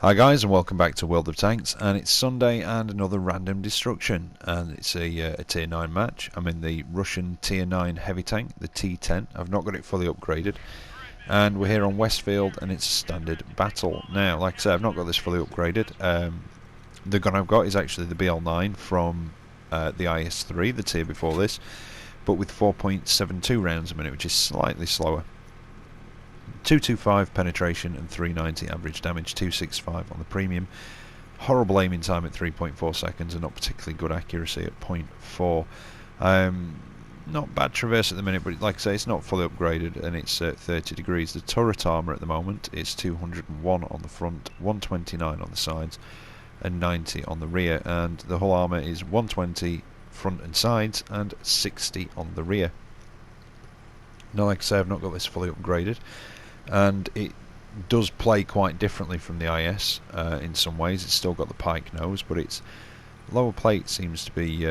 Hi guys and welcome back to World of Tanks, and it's Sunday and another random destruction, and it's a tier 9 match. I'm in the Russian tier 9 heavy tank, the T10. I've not got it fully upgraded, and we're here on Westfield and it's a standard battle. Now, like I said, I've not got this fully upgraded. The gun I've got is actually the BL9 from the IS3, the tier before this, but with 4.72 rounds a minute, which is slightly slower. 225 penetration and 390 average damage, 265 on the premium. Horrible aiming time at 3.4 seconds and not particularly good accuracy at 0.4. Not bad traverse at the minute, but like I say, it's not fully upgraded and it's 30 degrees. The turret armour at the moment is 201 on the front, 129 on the sides and 90 on the rear, and the hull armour is 120 front and sides and 60 on the rear. Now, like I say, I've not got this fully upgraded, and it does play quite differently from the IS in some ways. It's still got the pike nose, but its lower plate seems to be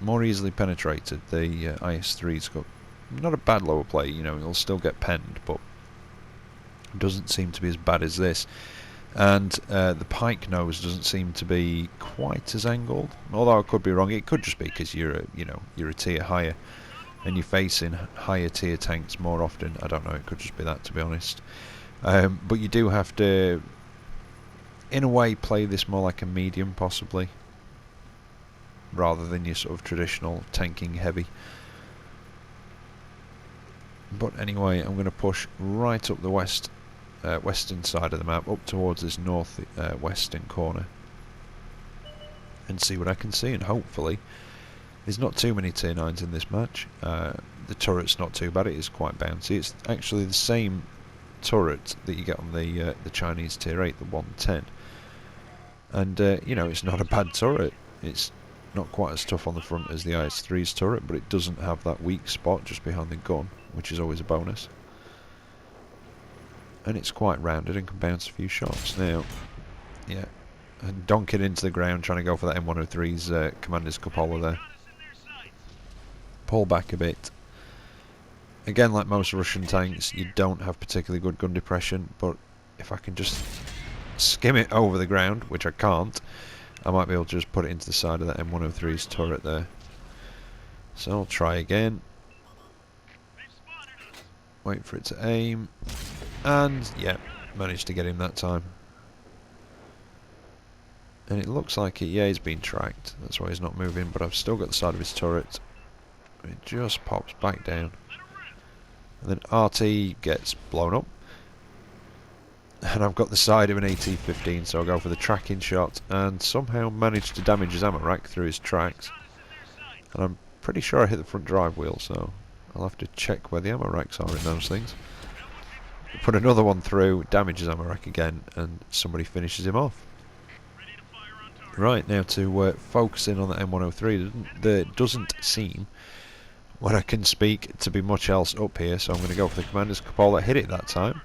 more easily penetrated. The IS3's got not a bad lower plate, you know, it'll still get penned, but it doesn't seem to be as bad as this. And the pike nose doesn't seem to be quite as angled, although I could be wrong. It could just be because you're a tier higher and you're facing higher tier tanks more often. I don't know, it could just be that, to be honest. But you do have to, in a way, play this more like a medium, possibly, rather than your sort of traditional tanking heavy. But anyway, I'm going to push right up the western side of the map, up towards this north western corner, and see what I can see, and hopefully there's not too many tier 9s in this match. The turret's not too bad, it is quite bouncy. It's actually the same turret that you get on the Chinese tier 8, the 110. And, you know, it's not a bad turret. It's not quite as tough on the front as the IS3's turret, but it doesn't have that weak spot just behind the gun, which is always a bonus. And it's quite rounded and can bounce a few shots. Now, yeah, and donk it into the ground, trying to go for that M103's commander's cupola there. Pull back a bit. Again, like most Russian tanks, you don't have particularly good gun depression, but if I can just skim it over the ground, which I can't, I might be able to just put it into the side of that M103's turret there. So I'll try again. Wait for it to aim. And, yeah, managed to get him that time. And it looks like he's been tracked. That's why he's not moving, but I've still got the side of his turret. It just pops back down. And then RT gets blown up. And I've got the side of an AT-15, so I'll go for the tracking shot and somehow manage to damage his ammo rack through his tracks. And I'm pretty sure I hit the front drive wheel, so I'll have to check where the ammo racks are in those things. Put another one through, damage his ammo rack again, and somebody finishes him off. Right, now to focus in on the M103. There doesn't seem, when I can speak, to be much else up here, so I'm going to go for the commander's cupola. Hit it that time.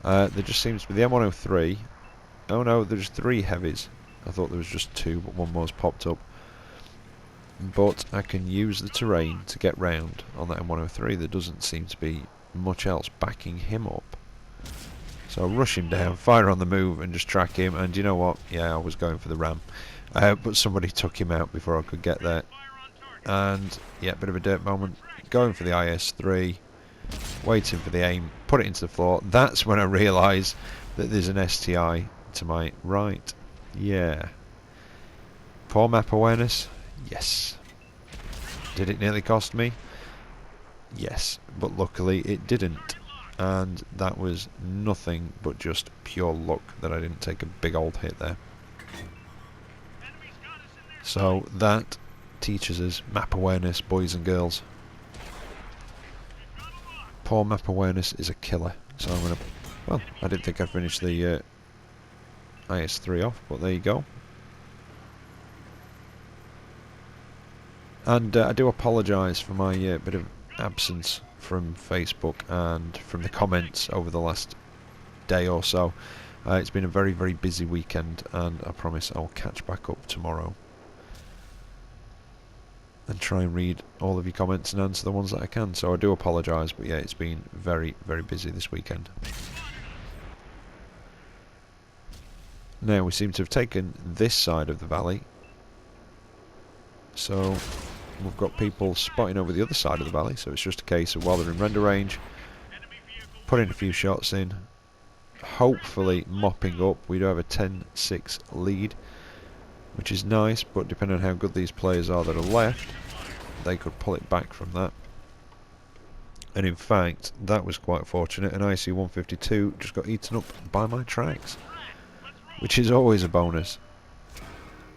There just seems to be the M103. Oh no, there's 3 heavies. I thought there was just 2, but one more's popped up. But I can use the terrain to get round on that M103. There doesn't seem to be much else backing him up. So I'll rush him down, fire on the move, and just track him. And you know what? Yeah, I was going for the ram. But somebody took him out before I could get there. And, yeah, bit of a dirt moment. Going for the IS3. Waiting for the aim. Put it into the floor. That's when I realise that there's an STI to my right. Yeah. Poor map awareness. Yes. Did it nearly cost me? Yes. But luckily it didn't. And that was nothing but just pure luck that I didn't take a big old hit there. So that teaches us map awareness, boys and girls. Poor map awareness is a killer. So I'm going to... Well, I didn't think I'd finish the IS3 off, but there you go. And I do apologise for my bit of absence from Facebook and from the comments over the last day or so. It's been a very, very busy weekend, and I promise I'll catch back up tomorrow and try and read all of your comments and answer the ones that I can. So I do apologise, but yeah, it's been very, very busy this weekend. Now we seem to have taken this side of the valley, so we've got people spotting over the other side of the valley, so it's just a case of while they're in render range, putting a few shots in, hopefully mopping up. We do have a 10-6 lead, which is nice, but depending on how good these players are that are left, they could pull it back from that. And in fact, that was quite fortunate. An IC-152 just got eaten up by my tracks, which is always a bonus.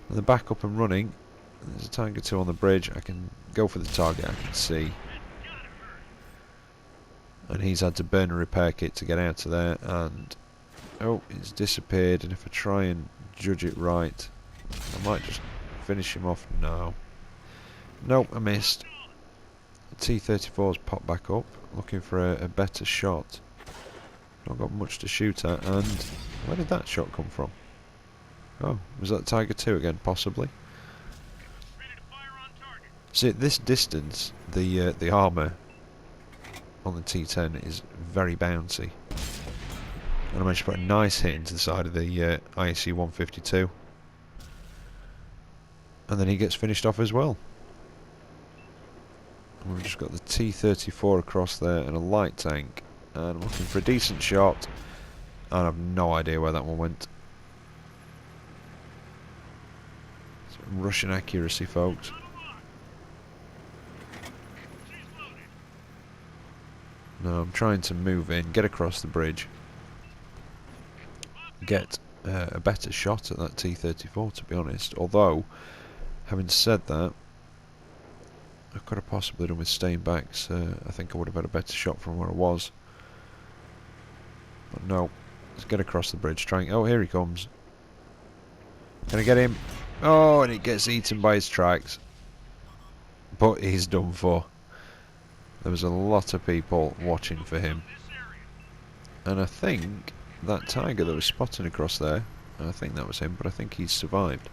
And they're back up and running. There's a Tiger 2 on the bridge. I can go for the target, I can see. And he's had to burn a repair kit to get out of there, and oh, it's disappeared. And if I try and judge it right, I might just finish him off. No. Nope, I missed. T-34's popped back up, looking for a better shot. Not got much to shoot at, and where did that shot come from? Oh, was that Tiger 2 again, possibly? See, at this distance, the armour on the T10 is very bouncy. And I managed to put a nice hit into the side of the IC-152. And then he gets finished off as well. And we've just got the T-34 across there and a light tank. And I'm looking for a decent shot. And I have no idea where that one went. Some Russian accuracy, folks. No, I'm trying to move in, get across the bridge, get a better shot at that T-34, to be honest. Although, having said that, I could have possibly done with staying back, so I think I would have had a better shot from where I was. But no, let's get across the bridge, trying... Oh, here he comes. Can I get him? Oh, and it gets eaten by his tracks. But he's done for. There was a lot of people watching for him. And I think that Tiger that was spotting across there, I think that was him, but I think he's survived.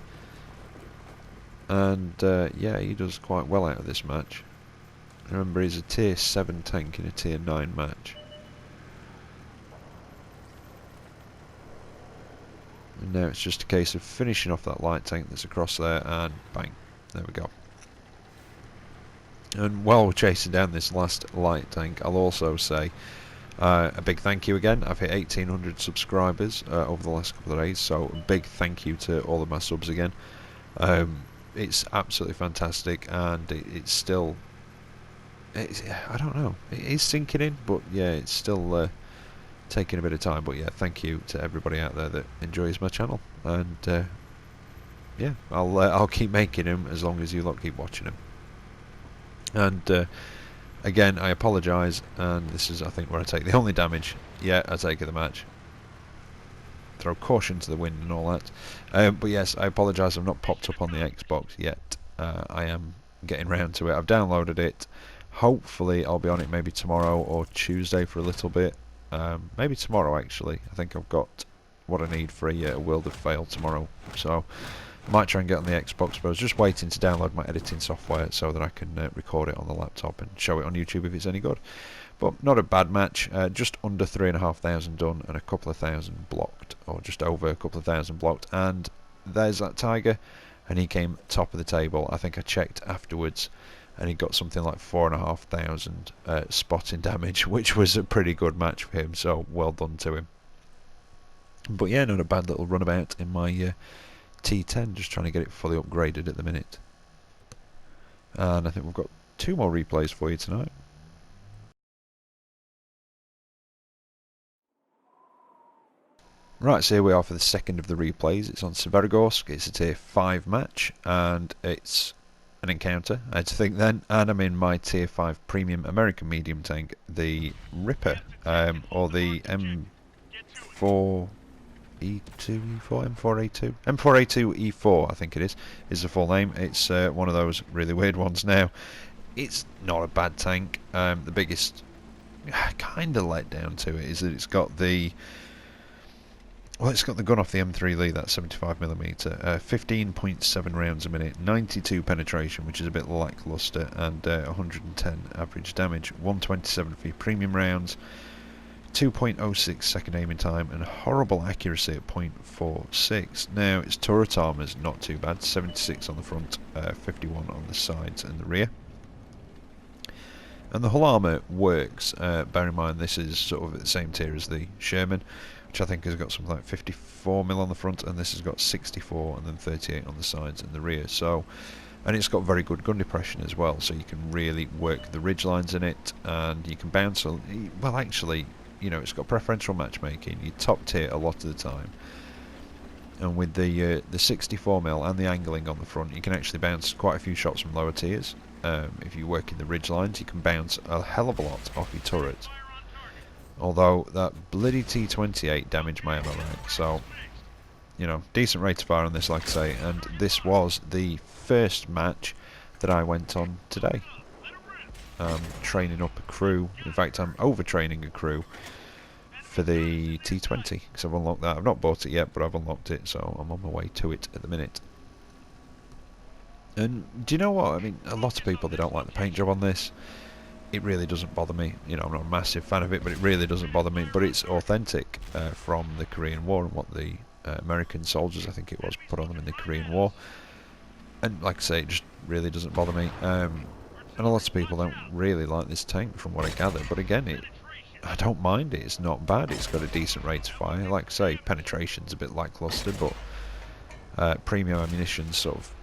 And yeah, he does quite well out of this match. Remember, he's a tier 7 tank in a tier 9 match. And now it's just a case of finishing off that light tank that's across there, and bang, there we go. And while we're chasing down this last light tank, I'll also say a big thank you again. I've hit 1,800 subscribers over the last couple of days, so a big thank you to all of my subs again. It's absolutely fantastic, and it's still... I don't know, it is sinking in, but yeah, it's still taking a bit of time. But yeah, thank you to everybody out there that enjoys my channel, and yeah, I'll keep making them as long as you lot keep watching them. And again, I apologise, and this is, I think, where I take the only damage. Yeah, I take the match. Throw caution to the wind and all that. But yes, I apologise, I've not popped up on the Xbox yet. I am getting round to it. I've downloaded it. Hopefully I'll be on it maybe tomorrow or Tuesday for a little bit. Maybe tomorrow, actually. I think I've got what I need for a World of Fail tomorrow. So might try and get on the Xbox, but I was just waiting to download my editing software so that I can record it on the laptop and show it on YouTube if it's any good. But not a bad match, just under 3,500 done and a couple of thousand blocked, or just over a couple of thousand blocked. And there's that Tiger, and he came top of the table. I think I checked afterwards, and he got something like 4,500 spotting damage, which was a pretty good match for him, so well done to him. But yeah, not a bad little runabout in my T10, just trying to get it fully upgraded at the minute. And I think we've got 2 more replays for you tonight. Right, so here we are for the second of the replays. It's on Severogorsk. It's a tier 5 match, and it's an encounter, I had to think then, and I'm in my tier 5 premium American medium tank, the Ripper, or the M4A2E4, M4A2E4, I think it is the full name. It's one of those really weird ones now. It's not a bad tank. The biggest kind of letdown to it is that it's got the... Well, it's got the gun off the M3 Lee, that 75mm, 15.7 rounds a minute, 92 penetration, which is a bit lackluster, and 110 average damage, 127 for your premium rounds. 2.06 second aiming time and horrible accuracy at 0.46. Now its turret armour's not too bad, 76 on the front, 51 on the sides and the rear. And the hull armour works, bear in mind this is sort of at the same tier as the Sherman, which I think has got something like 54mm on the front, and this has got 64 and then 38 on the sides and the rear. So, and it's got very good gun depression as well, so you can really work the ridge lines in it, and you can bounce. Well, actually, you know, it's got preferential matchmaking. You top tier a lot of the time, and with the 64mm and the angling on the front, you can actually bounce quite a few shots from lower tiers. If you work in the ridge lines, you can bounce a hell of a lot off your turret. Although that bloody T28 damaged my ammo rack, so you know, decent rate of fire on this, like I say. And this was the first match that I went on today. Training up a crew. In fact, I'm overtraining a crew for the T20 because I've unlocked that. I've not bought it yet, but I've unlocked it, so I'm on my way to it at the minute. And do you know what? I mean, a lot of people, they don't like the paint job on this. It really doesn't bother me. You know, I'm not a massive fan of it, but it really doesn't bother me. But it's authentic from the Korean War and what the American soldiers, I think it was, put on them in the Korean War. And like I say, it just really doesn't bother me. And a lot of people don't really like this tank, from what I gather. But again, I don't mind it. It's not bad. It's got a decent rate of fire. Like I say, penetration's a bit lackluster, but premium ammunition sort of.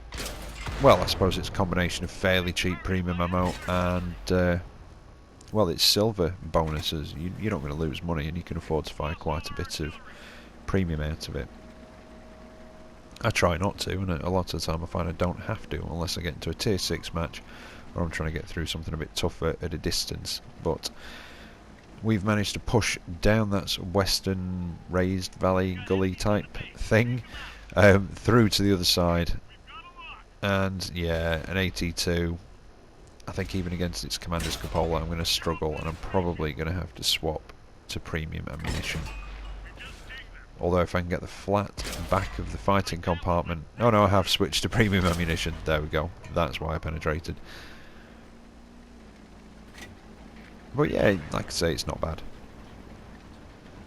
Well, I suppose it's a combination of fairly cheap premium ammo and, well, it's silver bonuses. You're not going to lose money, and you can afford to fire quite a bit of premium out of it. I try not to, and a lot of the time I find I don't have to, unless I get into a tier 6 match, or I'm trying to get through something a bit tougher at a distance. But we've managed to push down that sort of western raised valley gully type thing, through to the other side. And yeah, an AT2, I think even against its commander's cupola I'm going to struggle, and I'm probably going to have to swap to premium ammunition. Although if I can get the flat back of the fighting compartment... Oh no, I have switched to premium ammunition. There we go. That's why I penetrated. But yeah, like I say, it's not bad.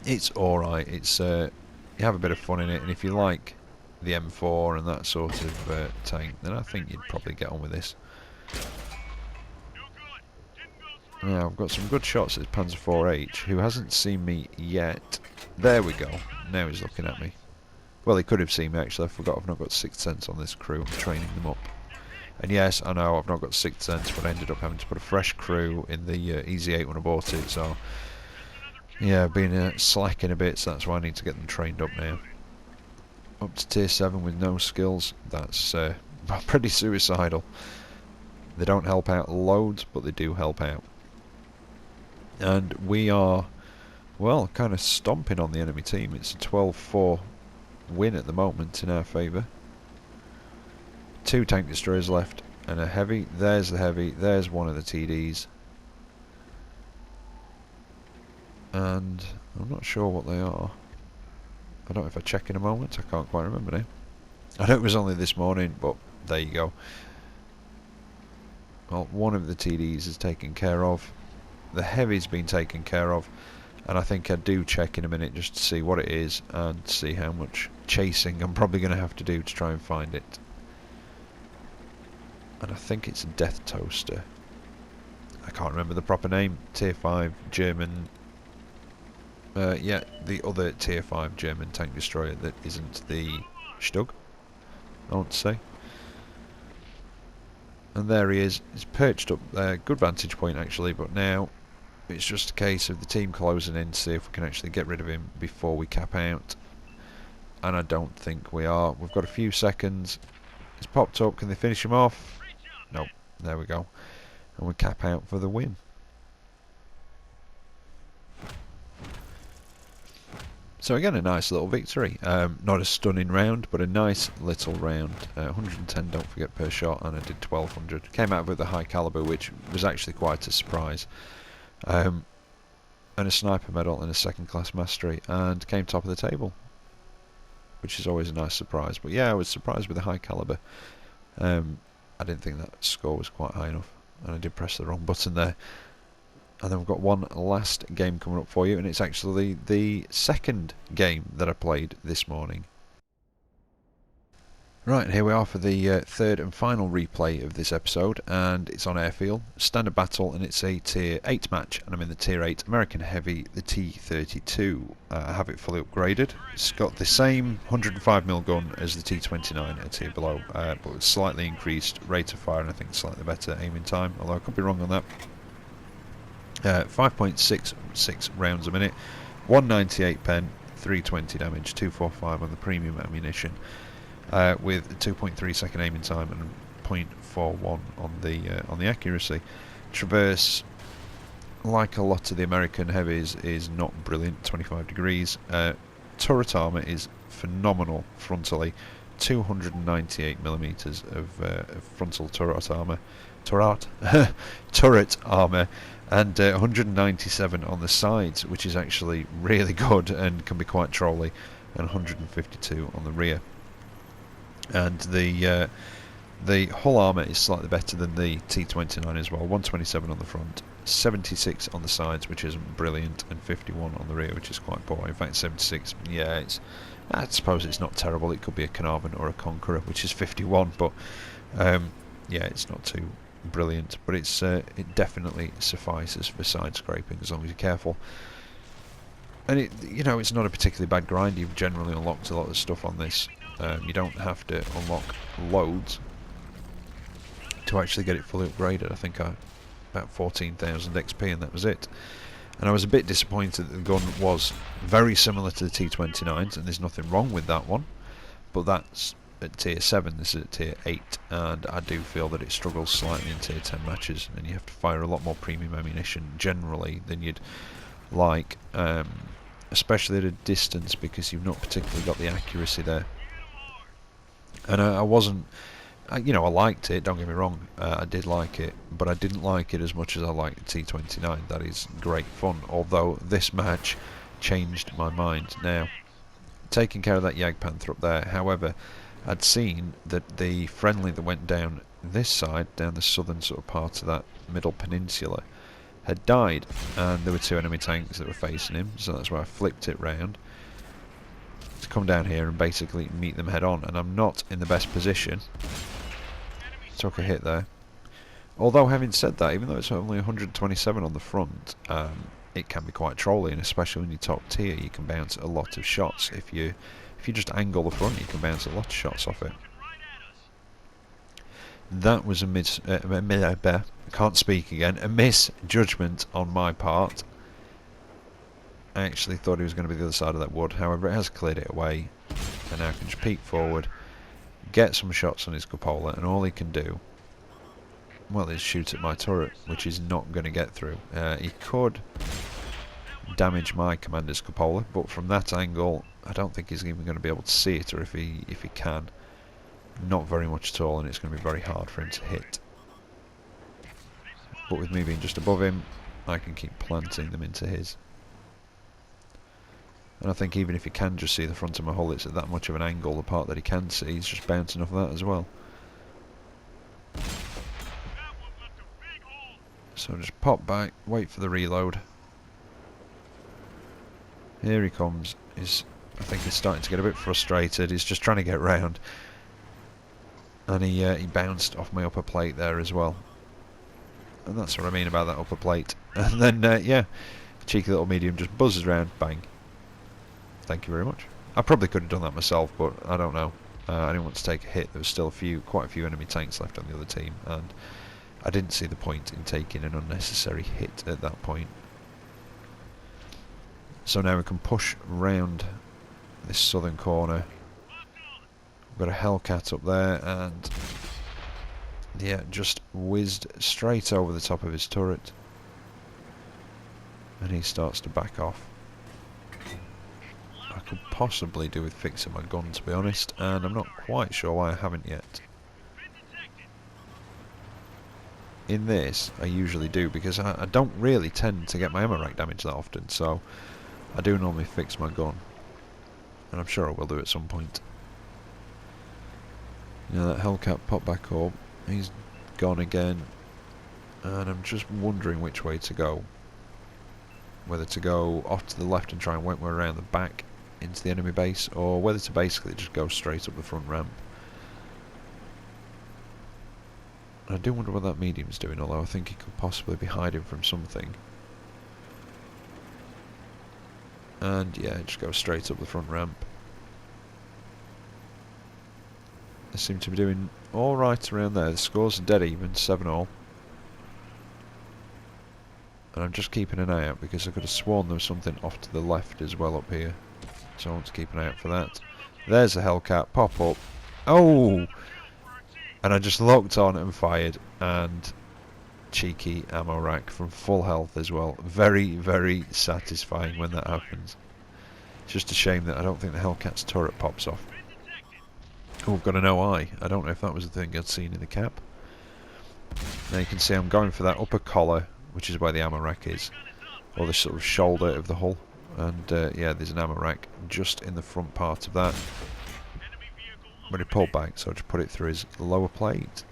It's alright. It's you have a bit of fun in it, and if you like the M4 and that sort of tank, then I think you'd probably get on with this. Yeah, I've got some good shots at Panzer IV-H, who hasn't seen me yet. There we go. Now he's looking at me. Well, he could have seen me, actually. I forgot I've not got Sixth Sense on this crew. I'm training them up. And yes, I know I've not got Sixth Sense, but I ended up having to put a fresh crew in the Easy 8 when I bought it, so... Yeah, I've been slacking a bit, so that's why I need to get them trained up now. Up to tier 7 with no skills, that's pretty suicidal. They don't help out loads, but they do help out. And we are, well, kind of stomping on the enemy team. It's a 12-4 win at the moment in our favour. 2 tank destroyers left and a heavy. There's the heavy, there's one of the TDs. And I'm not sure what they are. I don't know if I check in a moment, I can't quite remember now. I know it was only this morning, but there you go. Well, one of the TDs is taken care of. The heavy's been taken care of. And I think I do check in a minute just to see what it is and see how much chasing I'm probably going to have to do to try and find it. And I think it's a Death Toaster. I can't remember the proper name. Tier 5 German... yeah, the other tier 5 German tank destroyer that isn't the Stug, I want to say. And there he is. He's perched up there. Good vantage point actually, but now it's just a case of the team closing in to see if we can actually get rid of him before we cap out. And I don't think we are. We've got a few seconds. He's popped up. Can they finish him off? Nope. There we go. And we cap out for the win. So again, a nice little victory. Not a stunning round, but a nice little round. 110, don't forget, per shot, and I did 1200. Came out with a high caliber, which was actually quite a surprise. And a sniper medal and a second class mastery, and came top of the table, which is always a nice surprise. But yeah, I was surprised with the high caliber. I didn't think that score was quite high enough, and I did press the wrong button there. And then we've got one last game coming up for you, and it's actually the second game that I played this morning. Right, here we are for the third and final replay of this episode, and it's on airfield, standard battle, and it's a tier 8 match, and I'm in the tier 8 American Heavy, the T32. I have it fully upgraded. It's got the same 105mm gun as the T29, a tier below, but with slightly increased rate of fire, and I think slightly better aiming time, although I could be wrong on that. 5.66 rounds a minute, 198 pen, 320 damage, 245 on the premium ammunition. With a 2.3 second aiming time and 0.41 on the accuracy. Traverse, like a lot of the American heavies, is not brilliant. 25 degrees. Turret armor is phenomenal frontally. 298mm of frontal turret armor, turret armor, and 197 on the sides, which is actually really good and can be quite trolly, and 152 on the rear. And the hull armour is slightly better than the T29 as well. 127 on the front, 76 on the sides, which isn't brilliant, and 51 on the rear, which is quite poor. In fact, 76, yeah, I suppose it's not terrible. It could be a Carnarvon or a Conqueror, which is 51, but yeah, it's not too brilliant. But it definitely suffices for side scraping as long as you're careful. And it's not a particularly bad grind. You've generally unlocked a lot of stuff on this. You don't have to unlock loads to actually get it fully upgraded. I think about 14,000 XP, and that was it. And I was a bit disappointed that the gun was very similar to the T29s, and there's nothing wrong with that one, but that's at tier 7, this is at tier 8, and I do feel that it struggles slightly in tier 10 matches, and you have to fire a lot more premium ammunition generally than you'd like, especially at a distance, because you've not particularly got the accuracy there. And I wasn't, I liked it, don't get me wrong, I did like it, but I didn't like it as much as I liked the T29. That is great fun, although this match changed my mind. Now, taking care of that Jagdpanther up there, however, I'd seen that the friendly that went down this side, down the southern sort of part of that middle peninsula, had died, and there were 2 enemy tanks that were facing him, so that's why I flipped it round to come down here and basically meet them head on, and I'm not in the best position. Took a hit there. Although, having said that, even though it's only 127 on the front, it can be quite trolly, and especially when you're top tier, you can bounce a lot of shots. If you just angle the front, you can bounce a lot of shots off it. That was a misjudgment on my part. I actually thought he was going to be the other side of that wood, however it has cleared it away, and now I can just peek forward, get some shots on his cupola, and all he can do, well, is shoot at my turret, which he's not going to get through. He could damage my commander's cupola, but from that angle I don't think he's even going to be able to see it, or if he can, not very much at all, and it's going to be very hard for him to hit. But with me being just above him, I can keep planting them into his. And I think even if he can just see the front of my hull, it's at that much of an angle, the part that he can see, he's just bouncing off that as well. So just pop back, wait for the reload. Here he comes. I think he's starting to get a bit frustrated. He's just trying to get round. And he bounced off my upper plate there as well. And that's what I mean about that upper plate. And then, yeah, cheeky little medium just buzzes around, bang. Thank you very much. I probably could have done that myself, but I don't know. I didn't want to take a hit. There was still quite a few enemy tanks left on the other team, and I didn't see the point in taking an unnecessary hit at that point. So now we can push round this southern corner. We've got a Hellcat up there, and yeah, just whizzed straight over the top of his turret, and he starts to back off. I could possibly do with fixing my gun, to be honest, and I'm not quite sure why I haven't yet. In this, I usually do, because I don't really tend to get my ammo rack damage that often, so I do normally fix my gun, and I'm sure I will do at some point. You know, that Hellcat popped back up, he's gone again, and I'm just wondering which way to go. whether to go off to the left and try and work my way around the back into the enemy base, or whether to basically just go straight up the front ramp. I do wonder what that medium's doing, although I think he could possibly be hiding from something. And yeah, just go straight up the front ramp. They seem to be doing alright around there. The scores are dead even, 7-all. And I'm just keeping an eye out because I could have sworn there was something off to the left as well up here. So I want to keep an eye out for that. There's a Hellcat, pop up. Oh! And I just locked on and fired, and cheeky ammo rack from full health as well. Very, very satisfying when that happens. It's just a shame that I don't think the Hellcat's turret pops off. Oh, I've got an OI. I don't know if that was the thing I'd seen in the cap. Now you can see I'm going for that upper collar, which is where the ammo rack is, or the sort of shoulder of the hull. And yeah, there's an ammo rack just in the front part of that. But he pulled back, so I just put it through his lower plate.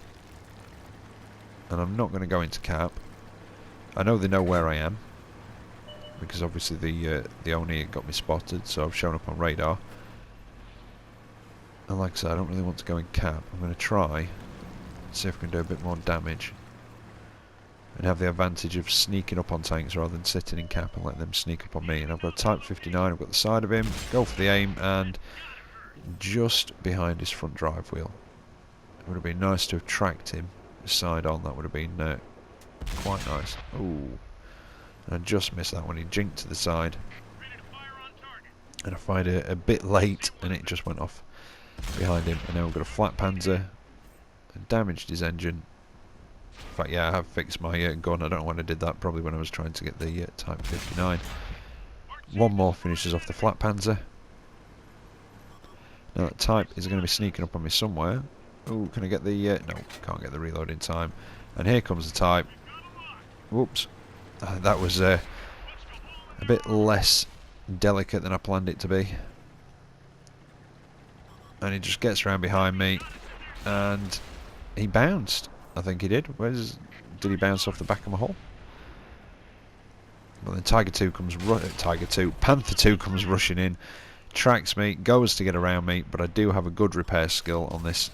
And I'm not going to go into cap. I know they know where I am, because obviously the Oni got me spotted, so I've shown up on radar. And like I said, I don't really want to go in cap. I'm going to try, see if I can do a bit more damage, and have the advantage of sneaking up on tanks rather than sitting in cap and letting them sneak up on me. And I've got Type 59, I've got the side of him, go for the aim, and just behind his front drive wheel. It would have been nice to have tracked him side on. That would have been quite nice. Ooh, and I just missed that one. He jinked to the side, and I fired it a bit late, and it just went off behind him. And now we've got a flat Panzer, and damaged his engine. In fact, yeah, I have fixed my gun. I don't know when I did that. Probably when I was trying to get the Type 59. One more finishes off the flat Panzer. Now that Type is going to be sneaking up on me somewhere. Oh, can I get the... no, can't get the reload in time. And here comes the Type. Whoops. That was a bit less delicate than I planned it to be. And he just gets around behind me. And he bounced. I think he did. Did he bounce off the back of my hull? Well, then Panther 2 comes rushing in. Tracks me, goes to get around me, but I do have a good repair skill on this,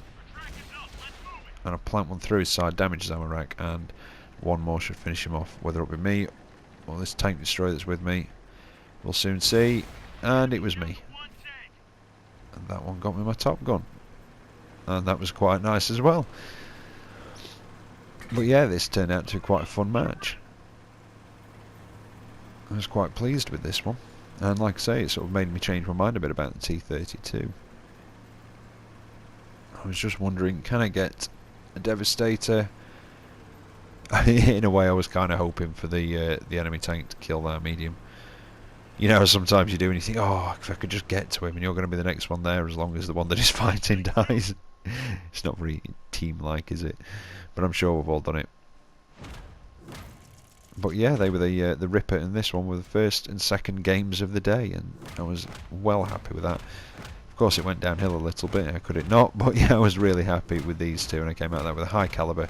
and I plant one through his side, damages ammo rack, and one more should finish him off. Whether it be me or this tank destroyer that's with me, we'll soon see. And it was me, and that one got me my top gun, and that was quite nice as well. But yeah, this turned out to be quite a fun match. I was quite pleased with this one. And like I say, it sort of made me change my mind a bit about the T-32. I was just wondering, can I get a Devastator? In a way, I was kind of hoping for the enemy tank to kill that medium. You know, sometimes you do and you think, oh, if I could just get to him, and you're going to be the next one there as long as the one that is fighting dies. It's not very team-like, is it? But I'm sure we've all done it. But yeah, they were the Ripper, and this one were the first and second games of the day, and I was well happy with that. Of course, it went downhill a little bit, how could it not? But yeah, I was really happy with these two, and I came out of that with a high caliber,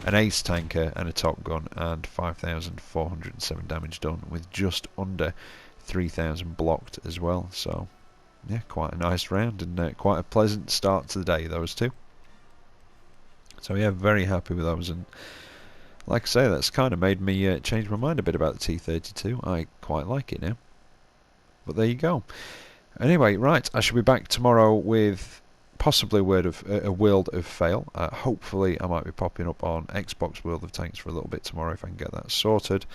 an ace tanker, and a top gun, and 5,407 damage done, with just under 3,000 blocked as well. So yeah, quite a nice round, and quite a pleasant start to the day, those two. So yeah, very happy with those, and like I say, that's kind of made me change my mind a bit about the T-32. I quite like it now. But there you go. Anyway, right, I shall be back tomorrow with possibly a World of Fail. Hopefully I might be popping up on Xbox World of Tanks for a little bit tomorrow if I can get that sorted.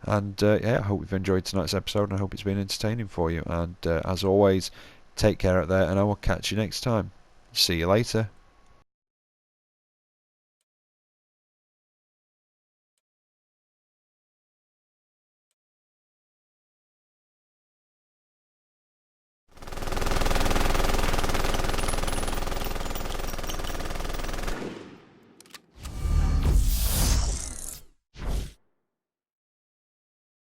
And yeah, I hope you've enjoyed tonight's episode, and I hope it's been entertaining for you. And as always, take care out there, and I will catch you next time. See you later.